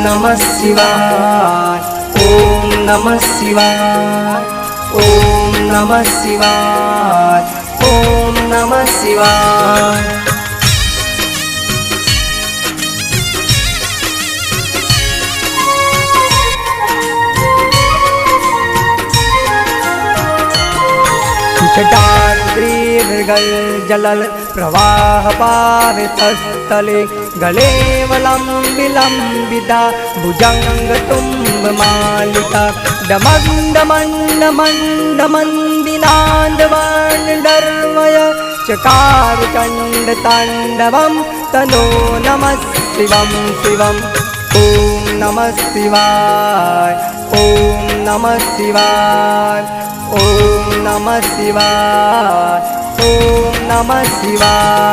नमः शिवाय ओम नमः शिवाय ओम नमः शिवाय ओम नमः शिवाय। जटाद्रिर्गल जलल प्रवाह पावितस्थले गले विलम्बिता भुजंग तुम्ब मालिका डमंडमंडमंडमंदिनांडवंडर्मय चकार चंड तांडवम तनो नमः शिवम शिवम ओम नमः शिवाय ओम नमः शिवाय ओम नमः शिवाय ओम नमः शिवाय।